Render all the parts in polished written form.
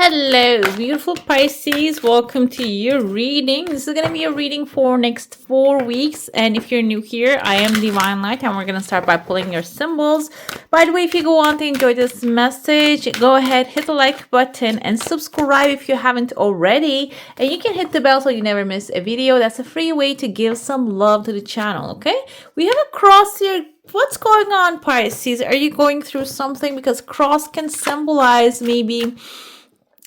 Hello, beautiful Pisces. Welcome to your reading. This is going to be a reading for next 4 weeks. And if you're new here, I am Divine Light, and we're going to start by pulling your symbols. By the way, if you go on to enjoy this message, go ahead, hit the like button and subscribe if you haven't already. And you can hit the bell so you never miss a video. That's a free way to give some love to the channel, okay? We have a cross here. What's going on, Pisces? Are you going through something? Because cross can symbolize maybe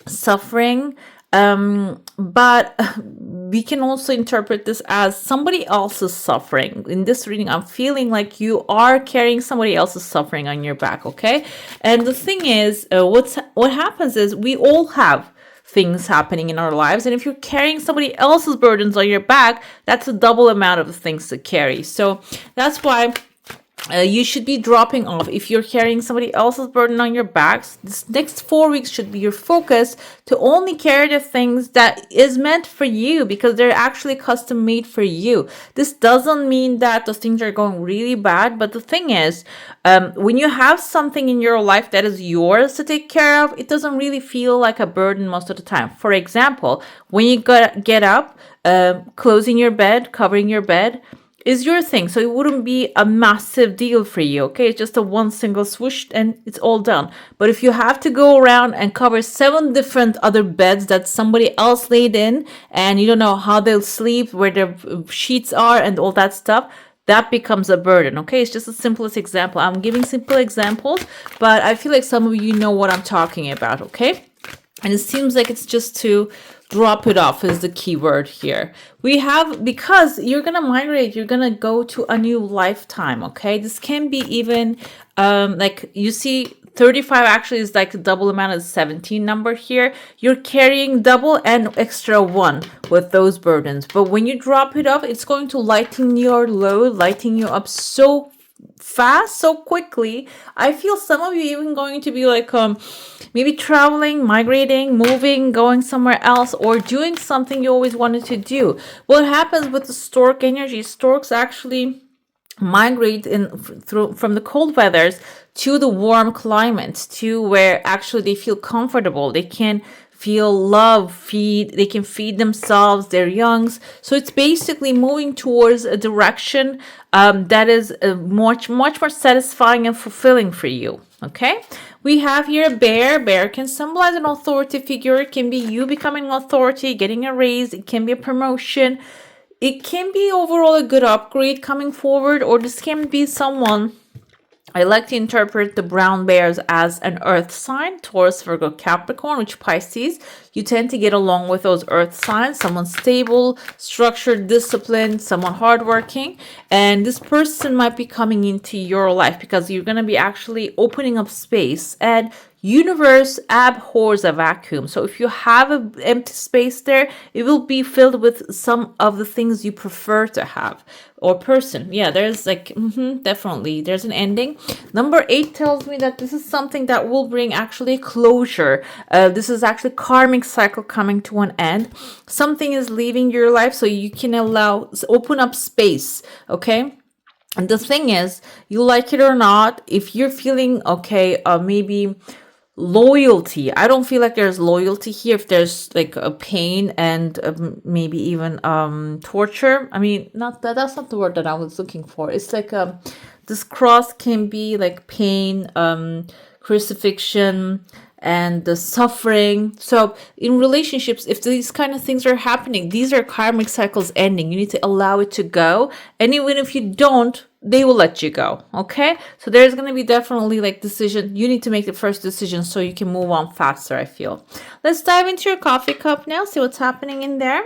suffering, but we can also interpret this as somebody else's suffering. In this reading, I'm feeling like you are carrying somebody else's suffering on your back, okay? And the thing is, what happens is we all have things happening in our lives, and if you're carrying somebody else's burdens on your back, that's a double amount of things to carry. So that's why you should be dropping off. If you're carrying somebody else's burden on your backs, this next 4 weeks should be your focus to only carry the things that is meant for you, because they're actually custom made for you. This doesn't mean that those things are going really bad, but the thing is, when you have something in your life that is yours to take care of, it doesn't really feel like a burden most of the time. For example, when you get up, closing your bed, covering your bed, is your thing, so it wouldn't be a massive deal for you, okay? It's just a one single swoosh and it's all done. But if you have to go around and cover 7 different other beds that somebody else laid in, and you don't know how they'll sleep, where their sheets are and all that stuff, that becomes a burden, okay? It's just the simplest example. I'm giving simple examples, but I feel like some of you know what I'm talking about, okay? And it seems like it's just to drop it off is the key word here. We have, because you're going to migrate, you're going to go to a new lifetime, okay? This can be even, like you see 35 actually is like the double amount of 17 number here. You're carrying double and extra 1 with those burdens. But when you drop it off, it's going to lighten your load, lighten you up so fast, so quickly. I feel some of you even going to be like maybe traveling, migrating, moving, going somewhere else, or doing something you always wanted to do. What happens with the stork energy, storks actually migrate from the cold weathers to the warm climates, to where actually they feel comfortable, they can feel love, they can feed themselves, their youngs. So it's basically moving towards a direction that is much more satisfying and fulfilling for you, okay? We have here a bear. Bear can symbolize an authority figure. It can be you becoming an authority, getting a raise. It can be a promotion. It can be overall a good upgrade coming forward, or this can be someone. I like to interpret the brown bears as an earth sign, Taurus, Virgo, Capricorn, which Pisces, you tend to get along with those earth signs, someone stable, structured, disciplined, someone hardworking. And this person might be coming into your life because you're going to be actually opening up space, and universe abhors a vacuum. So if you have an empty space there, it will be filled with some of the things you prefer to have, or person. Yeah, there's like definitely there's an ending. Number 8 tells me that this is something that will bring actually closure. This is actually karmic cycle coming to an end. Something is leaving your life, so you can open up space, okay? And the thing is, you like it or not, if you're feeling okay, maybe loyalty, I don't feel like there's loyalty here. If there's like a pain and maybe even torture, I mean, that's not the word that I was looking for. It's like this cross can be like pain, crucifixion, and the suffering. So in relationships, if these kind of things are happening, these are karmic cycles ending. You need to allow it to go, and even if you don't, they will let you go, okay? So there's going to be definitely like decision. You need to make the first decision so you can move on faster, I feel. Let's dive into your coffee cup now, see what's happening in there.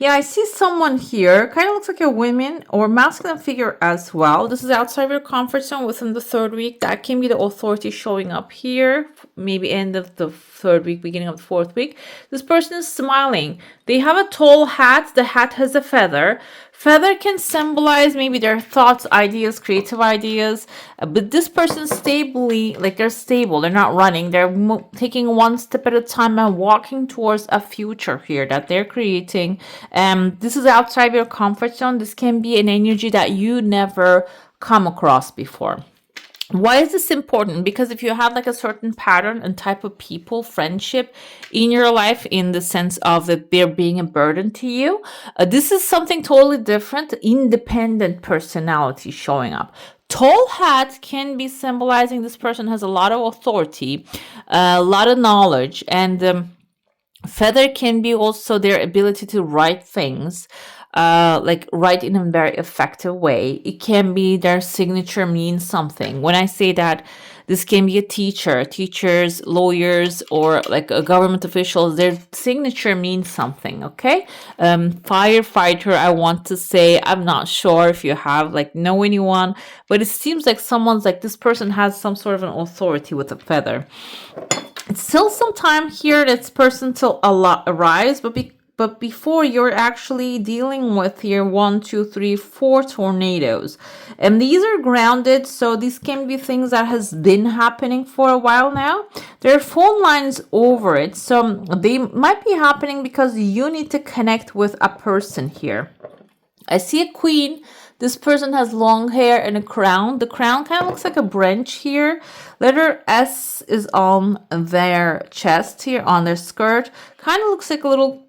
Yeah, I see someone here, kind of looks like a woman or masculine figure as well. This is outside of your comfort zone within the 3rd week. That can be the authority showing up here, maybe end of the 3rd week, beginning of the 4th week. This person is smiling. They have a tall hat. The hat has a feather. Feather can symbolize maybe their thoughts, ideas, creative ideas. But this person's stably, like they're stable. They're not running. They're taking one step at a time and walking towards a future here that they're creating. This is outside your comfort zone. This can be an energy that you never come across before. Why is this important? Because if you have like a certain pattern and type of people, friendship in your life, in the sense of that they're being a burden to you, this is something totally different. Independent personality showing up. Tall hat can be symbolizing this person has a lot of authority, a lot of knowledge, and feather can be also their ability to write things, like write in a very effective way. It can be their signature means something. When I say that, this can be a teacher, teachers, lawyers, or like a government officials. Their signature means something. Okay, firefighter. I want to say, I'm not sure if you have like know anyone, but it seems like someone's like this person has some sort of an authority with a feather. It's still some time here. This person till a lot arise, but before you're actually dealing with here 1, 2, 3, 4 tornadoes, and these are grounded, so these can be things that has been happening for a while now. There are phone lines over it, so they might be happening because you need to connect with a person here. I see a queen. This person has long hair and a crown. The crown kind of looks like a branch here. Letter S is on their chest here, on their skirt. Kind of looks like a little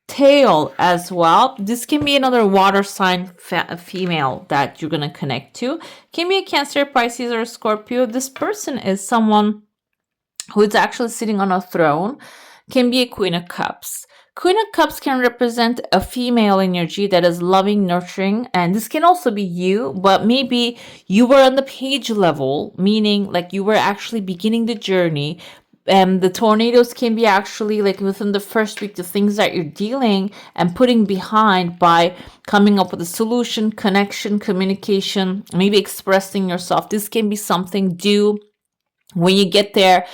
tail as well. This can be another water sign female that you're going to connect to. Can be a Cancer, Pisces, or a Scorpio. This person is someone who is actually sitting on a throne. Can be a Queen of Cups. Queen of Cups can represent a female energy that is loving, nurturing, and this can also be you, but maybe you were on the page level, meaning like you were actually beginning the journey. And the tornadoes can be actually like within the first week, the things that you're dealing and putting behind by coming up with a solution, connection, communication, maybe expressing yourself. This can be something due when you get there.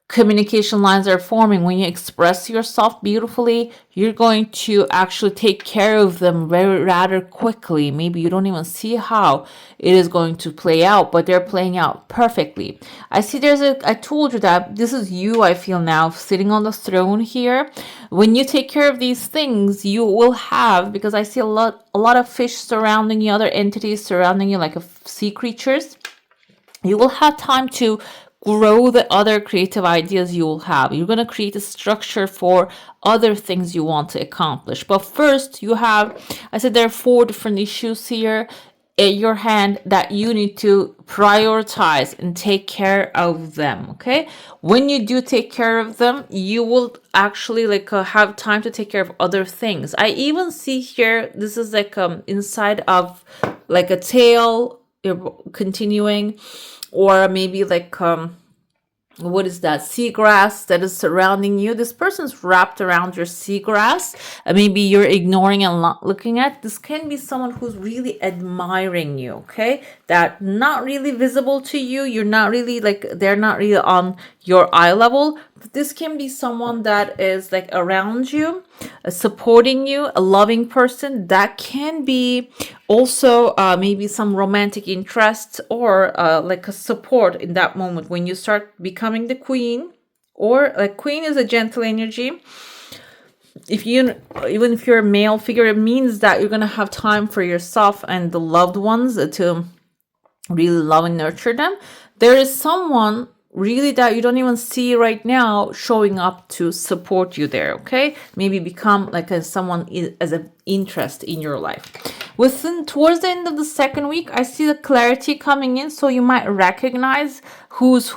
Communication lines are forming. When you express yourself beautifully, you're going to actually take care of them rather quickly. Maybe you don't even see how it is going to play out, but they're playing out perfectly. I see I told you that this is you, I feel now, sitting on the throne here. When you take care of these things, you will have, because I see a lot of fish surrounding you, other entities surrounding you, like sea creatures. You will have time to grow the other creative ideas you will have. You're going to create a structure for other things you want to accomplish. But first, you have, I said there are 4 different issues here in your hand that you need to prioritize and take care of them. Okay, when you do take care of them, you will actually like have time to take care of other things. I even see here, this is like inside of like a tail continuing, or maybe like what is that, seagrass that is surrounding you. This person's wrapped around your seagrass, and maybe you're ignoring and not looking at. This can be someone who's really admiring you. Okay, that not really visible to you. You're not really like, they're not really on your eye level, but this can be someone that is like around you, supporting you, a loving person. That can be also maybe some romantic interest, or like a support in that moment when you start becoming the queen, or like queen is a gentle energy. Even if you're a male figure, it means that you're going to have time for yourself and the loved ones to really love and nurture them. There is someone really that you don't even see right now showing up to support you there. Okay, maybe become like someone as an interest in your life. Towards the end of the second week, I see the clarity coming in, so you might recognize who's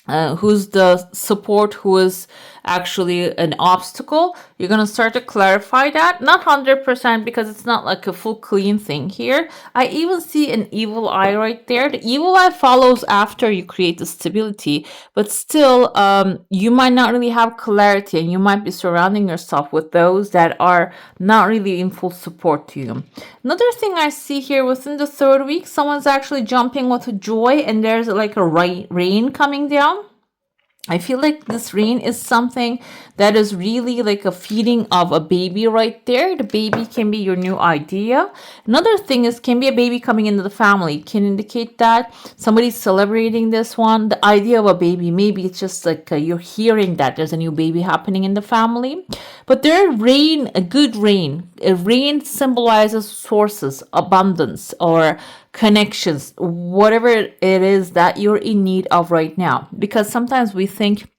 the support, who is actually an obstacle. You're going to start to clarify that. Not 100%, because it's not like a full clean thing here. I even see an evil eye right there. The evil eye follows after you create the stability, but still you might not really have clarity, and you might be surrounding yourself with those that are not really in full support to you. Another thing I see here, within the third week, someone's actually jumping with joy, and there's like a rain coming down. I feel like this rain is something that is really like a feeding of a baby right there. The baby can be your new idea. Another thing is, can be a baby coming into the family. Can indicate that somebody's celebrating this one. The idea of a baby, maybe it's just like you're hearing that there's a new baby happening in the family. But there rain, a good rain. A rain symbolizes sources, abundance, or connections, whatever it is that you're in need of right now. Because sometimes we think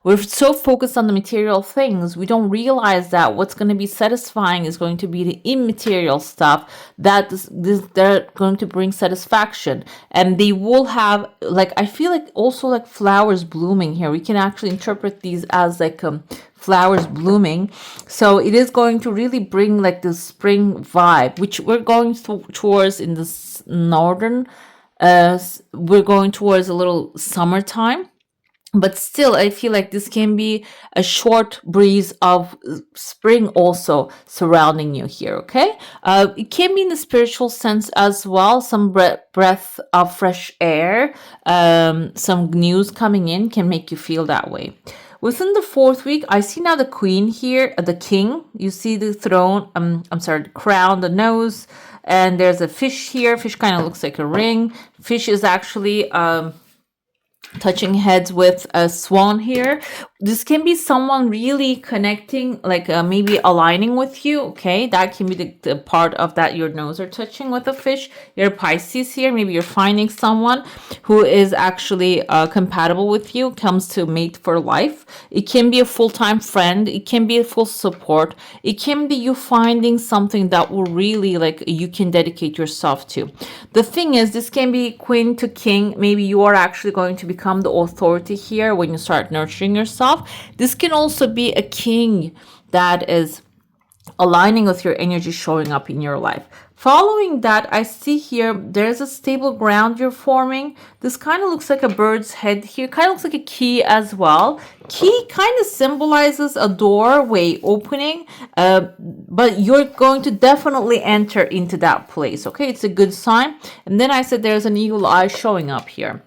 we're so focused on the material things, we don't realize that what's going to be satisfying is going to be the immaterial stuff that they're going to bring satisfaction. And they will have, like, I feel like also like flowers blooming here. We can actually interpret these as like flowers blooming. So it is going to really bring like the spring vibe, which we're going towards in this northern, we're going towards a little summertime. But still, I feel like this can be a short breeze of spring also surrounding you here, okay? It can be in the spiritual sense as well. Some breath of fresh air, some news coming in can make you feel that way. Within the 4th week, I see now the queen here, the king. You see the throne, the crown, the nose, and there's a fish here. Fish kind of looks like a ring. Fish is actually touching heads with a swan here. This can be someone really connecting, like maybe aligning with you, okay? That can be the part of that your nose are touching with a fish. You're Pisces here. Maybe you're finding someone who is actually compatible with you, comes to mate for life. It can be a full-time friend. It can be a full support. It can be you finding something that will really, like, you can dedicate yourself to. The thing is, this can be queen to king. Maybe you are actually going to become the authority here when you start nurturing yourself. This can also be a king that is aligning with your energy showing up in your life. Following that, I see here there's a stable ground you're forming. This kind of looks like a bird's head here. Kind of looks like a key as well. Key kind of symbolizes a doorway opening, but you're going to definitely enter into that place, okay? It's a good sign. And then I said there's an eagle eye showing up here.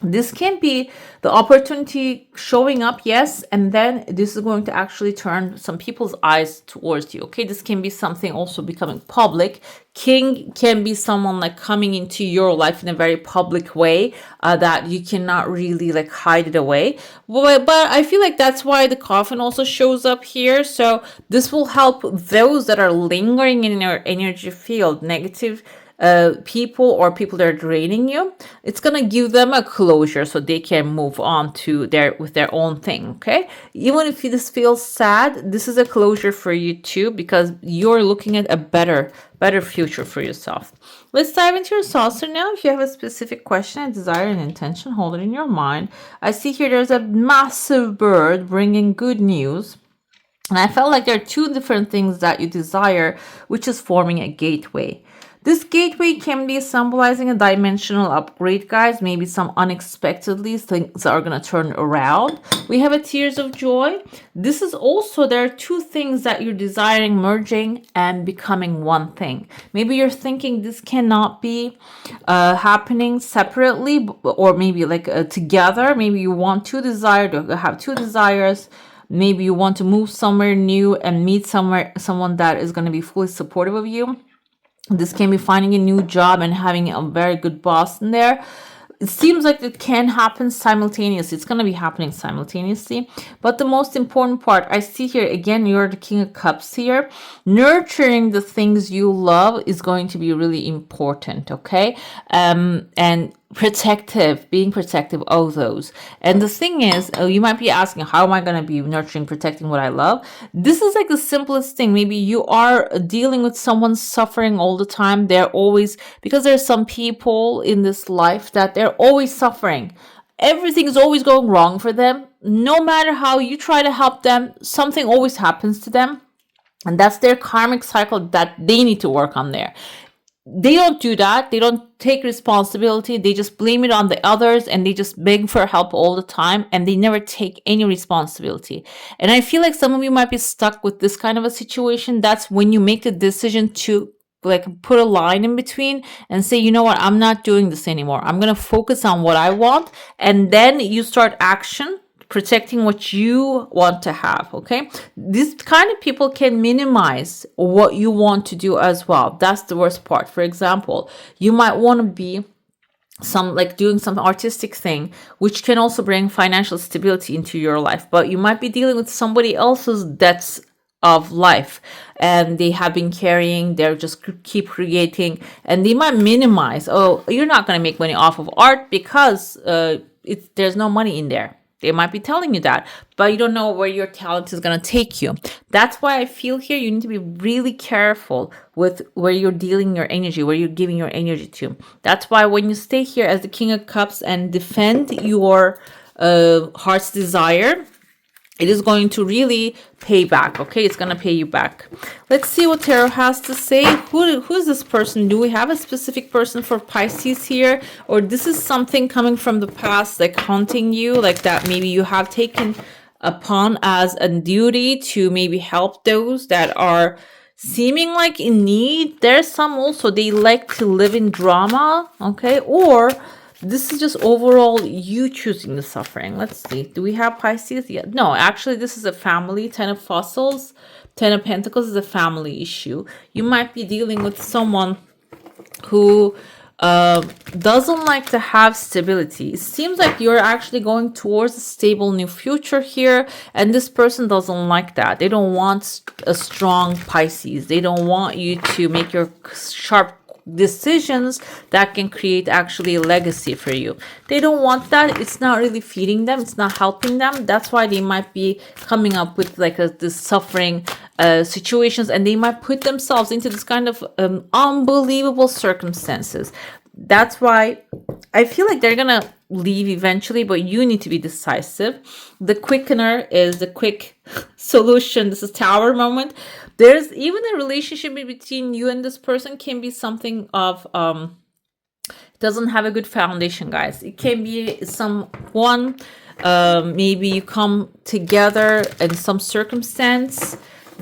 This can be the opportunity showing up, yes, and then this is going to actually turn some people's eyes towards you, okay? This can be something also becoming public. King can be someone like coming into your life in a very public way that you cannot really like hide it away. But I feel like that's why the coffin also shows up here. So this will help those that are lingering in your energy field, negative people or people that are draining you. It's gonna give them a closure so they can move on to their own thing, okay? Even if this feels sad, this is a closure for you too, because you're looking at a better future for yourself. Let's dive into your saucer now. If you have a specific question, a desire, and intention, hold it in your mind. I see here there's a massive bird bringing good news. And I felt like there are two different things that you desire, which is forming a gateway. This gateway can be symbolizing a dimensional upgrade, guys. Maybe some unexpectedly things are going to turn around. We have a tears of joy. This is also, there are two things that you're desiring merging and becoming one thing. Maybe you're thinking this cannot be happening separately or maybe like together. Maybe you want to have two desires. Maybe you want to move somewhere new and meet someone that is going to be fully supportive of you. This can be finding a new job and having a very good boss in there. It seems like it can happen simultaneously. It's going to be happening simultaneously. But the most important part, I see here, again, you're the King of Cups here. Nurturing the things you love is going to be really important, okay? And being protective of those. And the thing is, you might be asking, how am I going to be nurturing, protecting what I love? This is like the simplest thing. Maybe you are dealing with someone suffering all the time. They're always, because there's some people in this life that they're always suffering. Everything is always going wrong for them. No matter how you try to help them, something always happens to them. And that's their karmic cycle that they need to work on there. They don't do that. They don't take responsibility. They just blame it on the others and they just beg for help all the time and they never take any responsibility. And I feel like some of you might be stuck with this kind of a situation. That's when you make the decision to like put a line in between and say, you know what, I'm not doing this anymore. I'm going to focus on what I want. And then you start action, protecting what you want to have, okay? This kind of people can minimize what you want to do as well. That's the worst part. For example, you might want to be doing some artistic thing, which can also bring financial stability into your life, but you might be dealing with somebody else's debts of life, and they have been carrying, they're just keep creating, and they might minimize, oh, you're not going to make money off of art because there's no money in there. They might be telling you that, but you don't know where your talent is going to take you. That's why I feel here you need to be really careful with where you're dealing your energy, where you're giving your energy to. That's why when you stay here as the King of Cups and defend your heart's desire, it is going to really pay back, okay? It's going to pay you back. Let's see what Tarot has to say. Who is this person? Do we have a specific person for Pisces here? Or this is something coming from the past, like haunting you, like that maybe you have taken upon as a duty to maybe help those that are seeming like in need. There's some also, they like to live in drama, okay? Or this is just overall you choosing the suffering. Let's see. Do we have Pisces? Yeah. No, actually, this is a family. 10 of Fossils. 10 of Pentacles is a family issue. You might be dealing with someone who doesn't like to have stability. It seems like you're actually going towards a stable new future here, and this person doesn't like that. They don't want a strong Pisces. They don't want you to make your sharp decisions that can create actually a legacy for you. They don't want that. It's not really feeding them. It's not helping them. That's why they might be coming up with like this suffering situations, and they might put themselves into this kind of unbelievable circumstances. That's why I feel like they're gonna leave eventually, but you need to be decisive. The quickener is the quick solution. This is Tower moment. There's even a relationship between you and this person can be something of doesn't have a good foundation, guys. It can be someone maybe you come together in some circumstance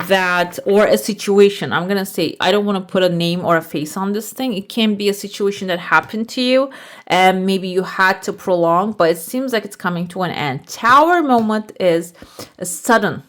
that, or a situation. I'm gonna say, I don't want to put a name or a face on this thing. It can be a situation that happened to you and maybe you had to prolong, but it seems like it's coming to an end. Tower moment is a sudden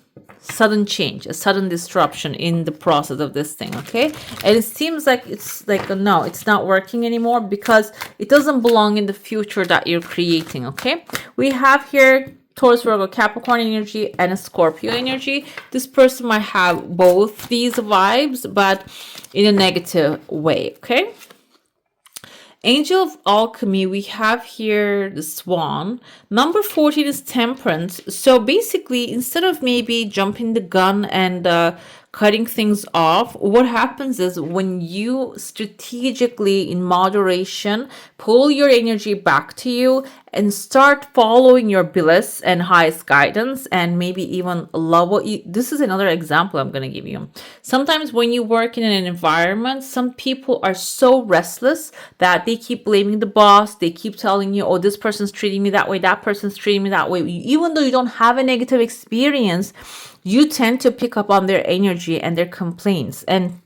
change, a sudden disruption in the process of this thing, okay? And it seems like it's like, no, it's not working anymore because it doesn't belong in the future that you're creating, okay? We have here Taurus, Virgo, Capricorn energy and a Scorpio energy. This person might have both these vibes, but in a negative way, okay? Angel of Alchemy, we have here the Swan. Number 14 is Temperance. So basically, instead of maybe jumping the gun and cutting things off, what happens is when you strategically, in moderation, pull your energy back to you and start following your bliss and highest guidance, and maybe even love what you, this is another example I'm going to give you. Sometimes when you work in an environment, some people are so restless that they keep blaming the boss. They keep telling you, oh, this person's treating me that way, that person's treating me that way. Even though you don't have a negative experience, you tend to pick up on their energy and their complaints, and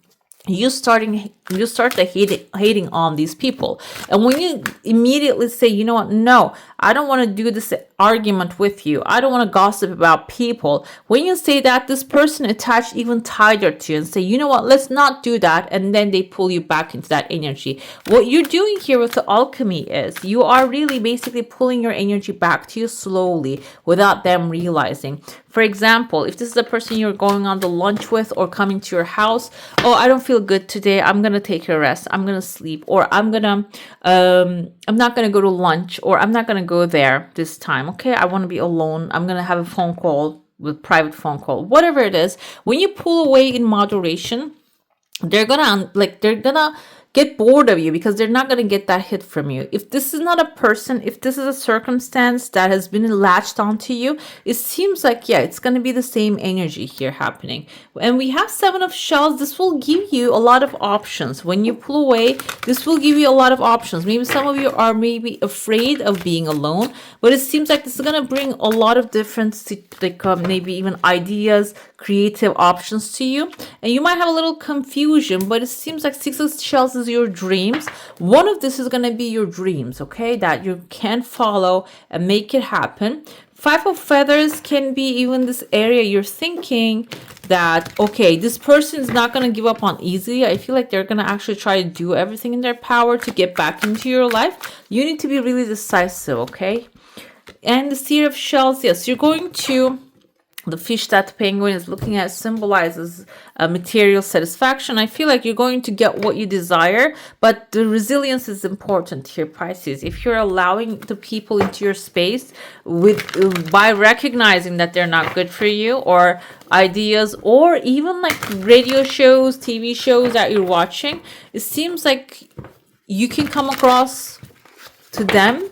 you start hating on these people. And when you immediately say, you know what, no, I don't want to do this argument with you, I don't want to gossip about people, when you say that, this person attached even tighter to you and say, you know what, let's not do that, and then they pull you back into that energy. What you're doing here with the alchemy is you are really basically pulling your energy back to you slowly without them realizing. For example, if this is a person you're going on the lunch with or coming to your house, oh, I don't feel good today, I'm gonna take a rest, I'm gonna sleep, or I'm not gonna go to lunch, or I'm not gonna go there this time, okay, I want to be alone, I'm gonna have a phone call, with private phone call, whatever it is. When you pull away in moderation, they're gonna get bored of you because they're not going to get that hit from you. If this is not a person, if this is a circumstance that has been latched onto you, it seems like, yeah, it's going to be the same energy here happening. And we have Seven of Shells. This will give you a lot of options. When you pull away, this will give you a lot of options. Maybe some of you are maybe afraid of being alone, but it seems like this is going to bring a lot of different, like maybe even ideas, creative options to you. And you might have a little confusion, but it seems like Six of Shells is your dreams. One of this is going to be your dreams, okay, that you can follow and make it happen. Five of Feathers can be even this area you're thinking that, okay, this person is not going to give up on easily. I feel like they're going to actually try to do everything in their power to get back into your life. You need to be really decisive, okay? And the Seer of Shells, yes, you're going to the fish that the penguin is looking at symbolizes material satisfaction. I feel like you're going to get what you desire, but the resilience is important here, Pisces. If you're allowing the people into your space by recognizing that they're not good for you, or ideas, or even like radio shows, TV shows that you're watching, it seems like you can come across to them,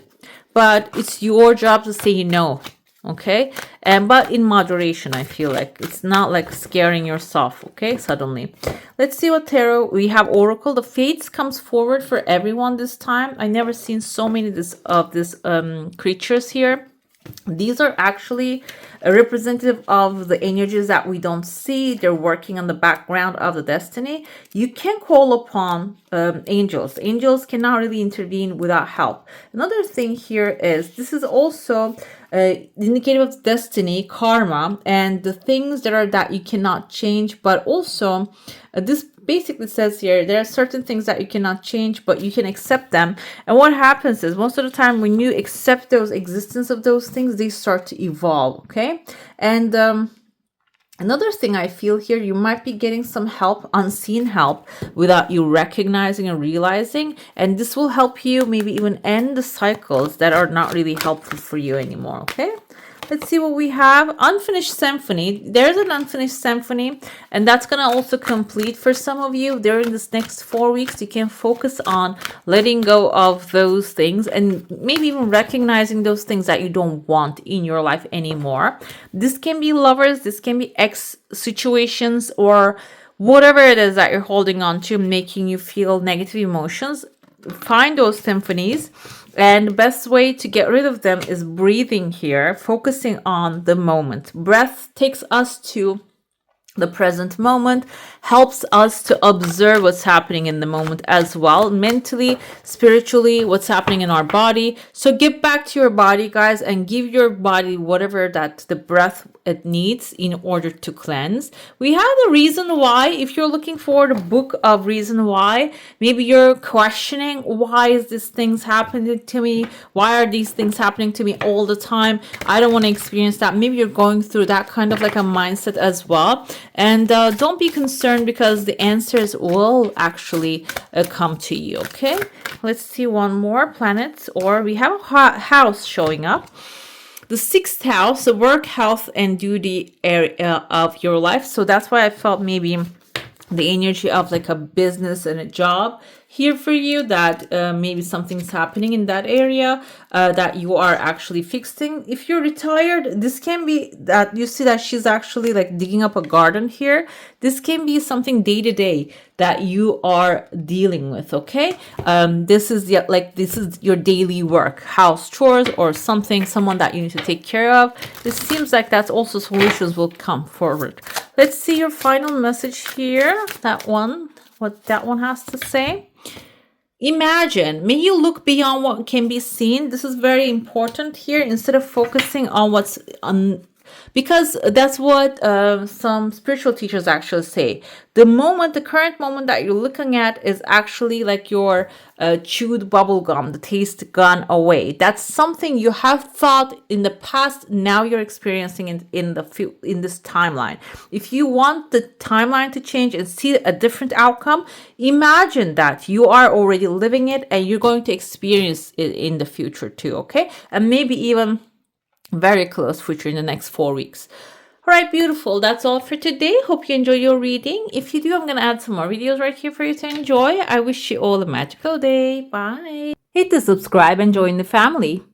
but it's your job to say no. Okay, but in moderation. I feel like it's not like scaring yourself, okay, suddenly. Let's see what tarot we have. Oracle, the fates comes forward for everyone this time. I never seen so many of this creatures here. These are actually a representative of the energies that we don't see. They're working on the background of the destiny. You can call upon angels. Angels cannot really intervene without help. Another thing here is this is also indicative of destiny, karma, and the things that you cannot change, but also this basically says here there are certain things that you cannot change, but you can accept them. And what happens is most of the time when you accept those existence of those things, they start to evolve. Okay, and another thing I feel here, you might be getting some help, unseen help, without you recognizing and realizing. And this will help you maybe even end the cycles that are not really helpful for you anymore. Okay, let's see what we have. Unfinished symphony. There's an unfinished symphony, and that's going to also complete for some of you during this next 4 weeks. You can focus on letting go of those things and maybe even recognizing those things that you don't want in your life anymore. This can be lovers, this can be ex situations, or whatever it is that you're holding on to, making you feel negative emotions. Find those symphonies. And the best way to get rid of them is breathing here, focusing on the moment. Breath takes us to the present moment, helps us to observe what's happening in the moment as well, mentally, spiritually, what's happening in our body. So get back to your body, guys, and give your body whatever that the breath it needs in order to cleanse. We have the reason why. If you're looking for the book of reason why, maybe you're questioning, why is this things happening to me? Why are these things happening to me all the time? I don't want to experience that. Maybe you're going through that kind of like a mindset as well. And don't be concerned, because the answers will actually come to you. Okay, let's see one more planet, or we have a house showing up. The 6th house, the work, health, and duty area of your life. So that's why I felt maybe the energy of like a business and a job here for you, that maybe something's happening in that area that you are actually fixing. If you're retired, this can be that you see that she's actually like digging up a garden here. This can be something day to day that you are dealing with. Okay, this is your daily work, house chores, or someone that you need to take care of. This seems like that's also solutions will come forward. Let's see your final message here. What that one has to say. Imagine, may you look beyond what can be seen. This is very important here. Instead of focusing on what's because that's what some spiritual teachers actually say. The current moment that you're looking at is actually like your chewed bubble gum, the taste gone away. That's something you have thought in the past. Now you're experiencing in this timeline. If you want the timeline to change and see a different outcome, imagine that you are already living it, and you're going to experience it in the future too. Okay, and maybe even very close future in the next 4 weeks. All right, beautiful. That's all for today. Hope you enjoy your reading. If you do, I'm going to add some more videos right here for you to enjoy. I wish you all a magical day. Bye. Hit the subscribe and join the family.